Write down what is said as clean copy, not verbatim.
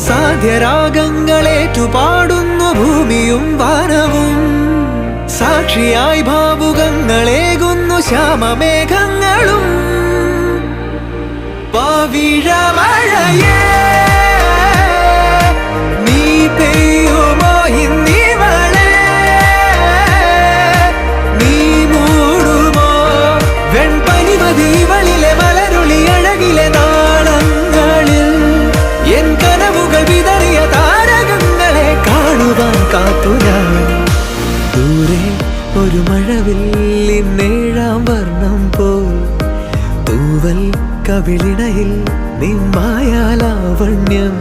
സാധ്യരാഗങ്ങളേറ്റുപാടുന്നു ഭൂമിയും വാനവും. സാക്ഷിയായി ഭാവുകങ്ങളേകുന്നു ശ്യാമമേഘങ്ങളും. പവിഴമഴയേ നീ പെയ്യുമോ ഇന്നിവളെ, നീ മൂടുമോ വെൺപനിമതിവളിലെ മലരുളി അഴകിലെ നാളങ്ങളിൽ. എൻ കനവുകൾ വിതറിയ താരകങ്ങളെ കാണുവാൻ കാത്തു ഞാൻ. ദൂരെ ഒരു മഴവില്ലിന്നേഴാം വർണ്ണം പോൽ തൂവൽ കവിളിണയിൽ നിമ്മായാലാവണ്യം.